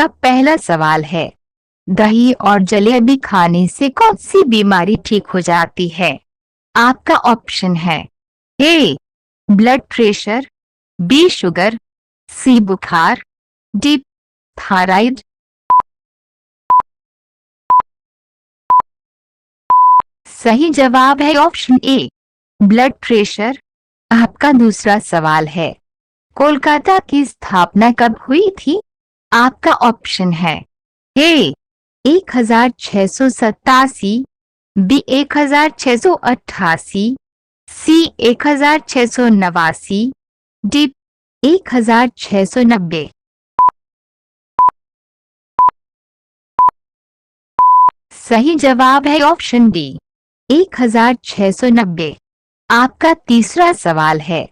आपका पहला सवाल है, दही और जलेबी खाने से कौन सी बीमारी ठीक हो जाती है? आपका ऑप्शन है ए ब्लड प्रेशर, बी शुगर, सी बुखार, डी थायराइड। सही जवाब है ऑप्शन ए ब्लड प्रेशर। आपका दूसरा सवाल है, कोलकाता की स्थापना कब हुई थी? आपका ऑप्शन है ए 1687, बी 1688, सी 1689, डी 1690। सही जवाब है ऑप्शन डी 1690। आपका तीसरा सवाल है,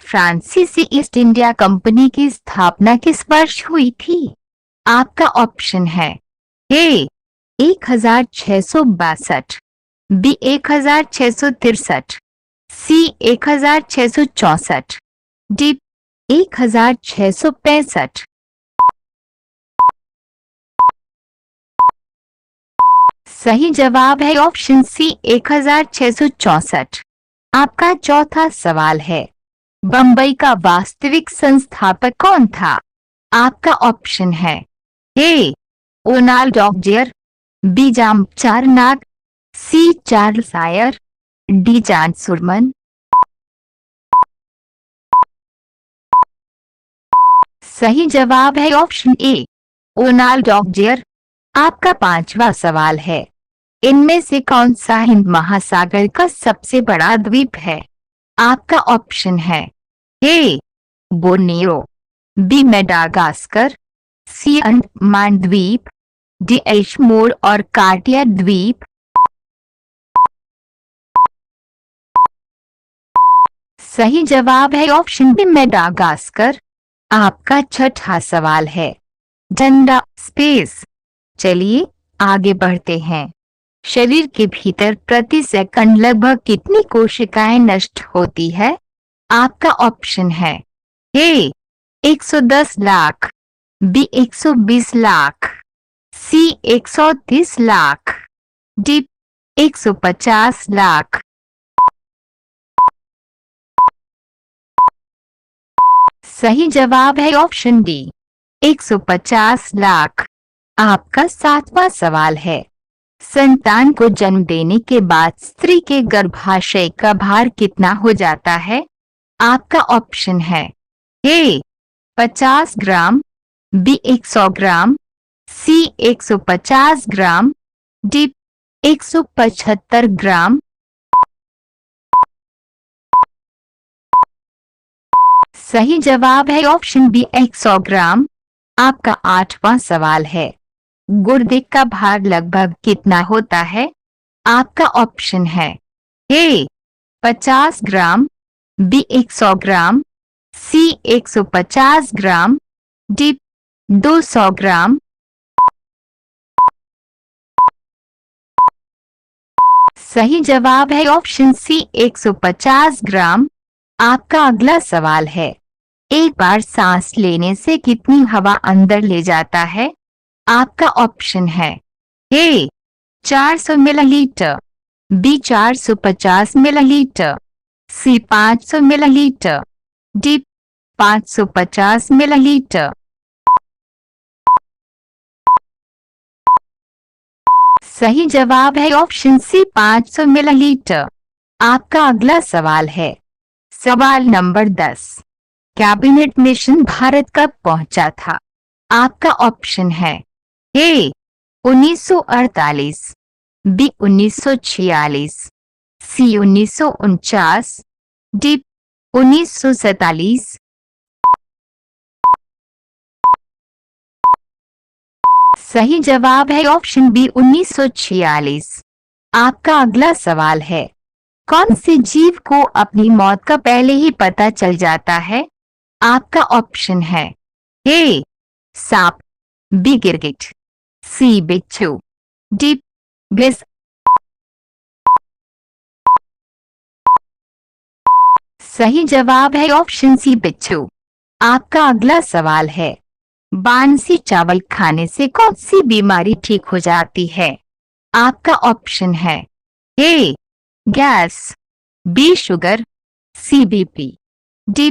फ्रांसीसी ईस्ट इंडिया कंपनी की स्थापना किस वर्ष हुई थी? आपका ऑप्शन है ए 1662, बी 1663, सी 1664, डी 1665। सही जवाब है ऑप्शन सी 1664। आपका चौथा सवाल है, बम्बई का वास्तविक संस्थापक कौन था? आपका ऑप्शन है ए ओनाल्ड ऑक्जियर, B Charnock, C Charles Eyre, D John Surman. सही जवाब है ऑप्शन ए ओनाल्ड ऑक्जियर। आपका पांचवा सवाल है, इनमें से कौन सा हिंद महासागर का सबसे बड़ा द्वीप है? आपका ऑप्शन है ए बोर्नियो, बी मेडागास्कर, सी अंडमान द्वीप, डी एशमोर और कार्टिया द्वीप। सही जवाब है ऑप्शन बी मेडागास्कर। आपका छठा सवाल है, झंडा स्पेस। चलिए आगे बढ़ते हैं। शरीर के भीतर प्रति सेकंड लगभग कितनी कोशिकाएं नष्ट होती है? आपका ऑप्शन है ए 110 लाख, बी 120 लाख, सी 130 लाख, डी 150 लाख। सही जवाब है ऑप्शन डी 150 लाख। आपका सातवां सवाल है, संतान को जन्म देने के बाद स्त्री के गर्भाशय का भार कितना हो जाता है? आपका ऑप्शन है ए 50 ग्राम, बी 100 ग्राम, सी 150 ग्राम, डी 175 ग्राम। सही जवाब है ऑप्शन बी 100 ग्राम। आपका आठवां सवाल है, गुर्दे का भार लगभग कितना होता है? आपका ऑप्शन है ए 50 ग्राम, बी 100 ग्राम, सी 150 ग्राम, डी 200 ग्राम। सही जवाब है ऑप्शन सी 150 ग्राम। आपका अगला सवाल है, एक बार सांस लेने से कितनी हवा अंदर ले जाता है? आपका ऑप्शन है ए 400 मिलीलीटर, बी 450 मिलीलीटर, सी 500 मिलीलीटर, डी 550 मिलीलीटर। सही जवाब है ऑप्शन सी 500 मिलीलीटर। आपका अगला सवाल है, सवाल नंबर 10, कैबिनेट मिशन भारत कब पहुंचा था? आपका ऑप्शन है ए 1948, बी 1946, सी 1949, डी 1947। सही जवाब है ऑप्शन बी 1946। आपका अगला सवाल है, कौन से जीव को अपनी मौत का पहले ही पता चल जाता है? आपका ऑप्शन है ए सांप, बी गिरगिट, सी बिच्छू, डी बिस। सही जवाब है ऑप्शन सी बिच्छू। आपका अगला सवाल है, बांसी चावल खाने से कौन सी बीमारी ठीक हो जाती है? आपका ऑप्शन है ए गैस, बी शुगर, सी बीपी, डी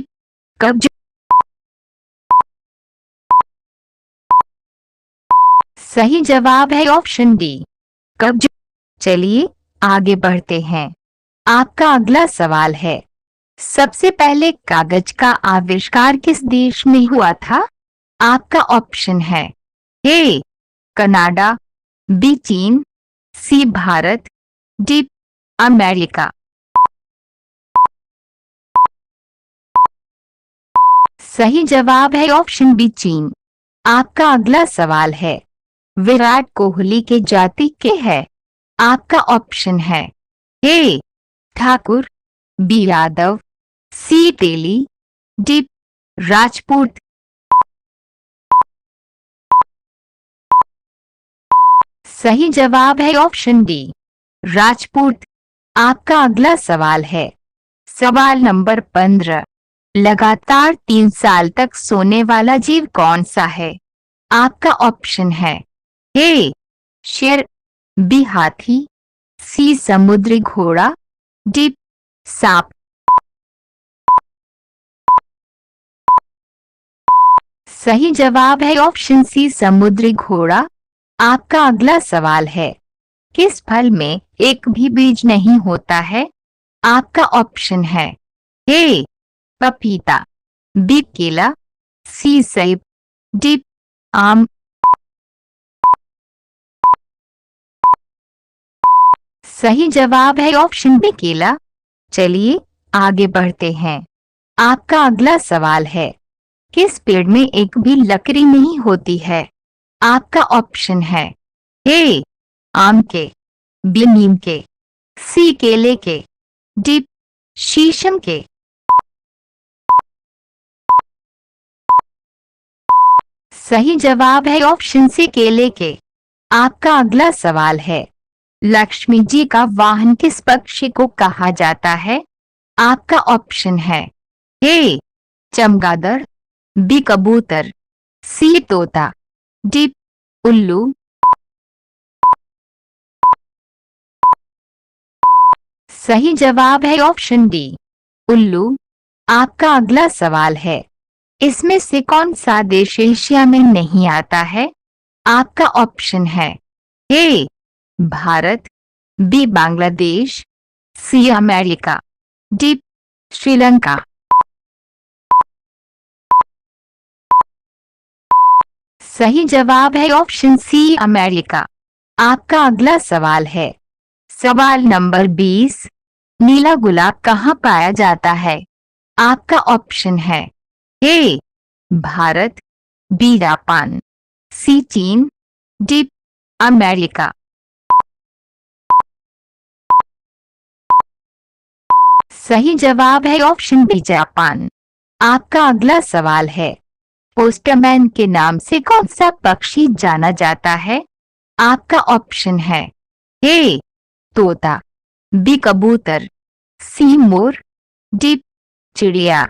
कब्ज। सही जवाब है ऑप्शन डी कब्ज। चलिए आगे बढ़ते हैं। आपका अगला सवाल है, सबसे पहले कागज का आविष्कार किस देश में हुआ था? आपका ऑप्शन है ए कनाडा, बी चीन, सी भारत, डी अमेरिका। सही जवाब है ऑप्शन बी चीन। आपका अगला सवाल है, विराट कोहली के जाति के है? आपका ऑप्शन है ए ठाकुर, बी यादव, सी तेली, डी राजपूत। सही जवाब है ऑप्शन डी राजपूत। आपका अगला सवाल है, सवाल नंबर 15, लगातार 3 साल तक सोने वाला जीव कौन सा है? आपका ऑप्शन है ए शेर, बी हाथी, सी समुद्री घोड़ा, डी सांप। सही जवाब है ऑप्शन सी समुद्री घोड़ा। आपका अगला सवाल है, किस फल में एक भी बीज नहीं होता है? आपका ऑप्शन है ए पपीता, बी केला, सी सेब, डी आम। सही जवाब है ऑप्शन बी केला। चलिए आगे बढ़ते हैं। आपका अगला सवाल है, किस पेड़ में एक भी लकड़ी नहीं होती है? आपका ऑप्शन है ए आम के, बी नीम के, सी केले के, डी शीशम के। सही जवाब है ऑप्शन सी केले के। आपका अगला सवाल है, लक्ष्मी जी का वाहन किस पक्षी को कहा जाता है? आपका ऑप्शन है ए चमगादड़, बी कबूतर, सी तोता, डी उल्लू। सही जवाब है ऑप्शन डी उल्लू। आपका अगला सवाल है, इसमें से कौन सा देश एशिया में नहीं आता है? आपका ऑप्शन है A Bharat, B Bangladesh, C America, D Sri Lanka. सही जवाब है ऑप्शन सी अमेरिका। आपका अगला सवाल है, सवाल नंबर 20, नीला गुलाब कहाँ पाया जाता है? आपका ऑप्शन है ए भारत, बी जापान, सी चीन, डी अमेरिका। सही जवाब है ऑप्शन बी जापान। आपका अगला सवाल है, पोस्टमैन के नाम से कौन सा पक्षी जाना जाता है? आपका ऑप्शन है ए तोता, बी कबूतर, सी मोर, डी चिड़िया।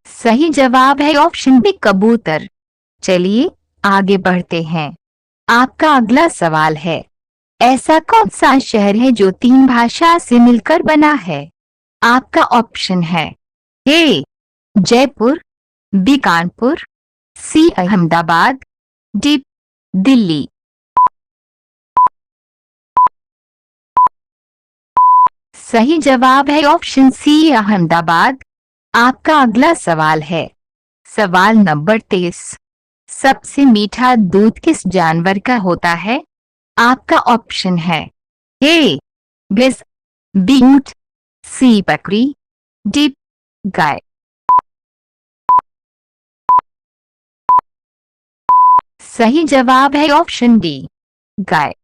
सही जवाब है ऑप्शन बी कबूतर। चलिए आगे बढ़ते हैं। आपका अगला सवाल है, ऐसा कौन सा शहर है जो 3 भाषा से मिलकर बना है? आपका ऑप्शन है ए जयपुर, बी कानपुर, सी अहमदाबाद, डी दिल्ली। सही जवाब है ऑप्शन सी अहमदाबाद। आपका अगला सवाल है, सवाल नंबर 23, सबसे मीठा दूध किस जानवर का होता है? आपका ऑप्शन है ए भैंस, बी ऊंट, सी बकरी, डी गाय। सही जवाब है ऑप्शन डी गाय।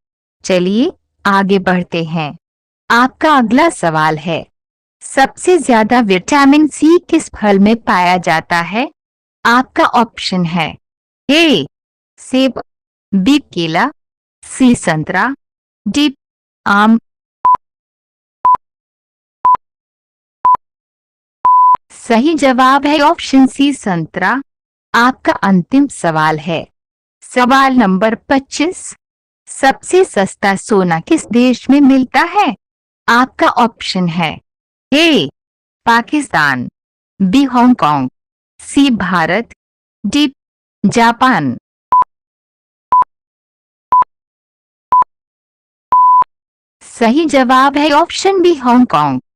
चलिए आगे बढ़ते हैं। आपका अगला सवाल है, सबसे ज्यादा विटामिन सी किस फल में पाया जाता है? आपका ऑप्शन है ए सेब, बी केला, सी संतरा, डी आम। सही जवाब है ऑप्शन सी संतरा। आपका अंतिम सवाल है। सवाल नंबर 25। सबसे सस्ता सोना किस देश में मिलता है? आपका ऑप्शन है ए पाकिस्तान, बी हांगकांग, सी भारत, डी जापान। सही जवाब है ऑप्शन बी हांगकांग।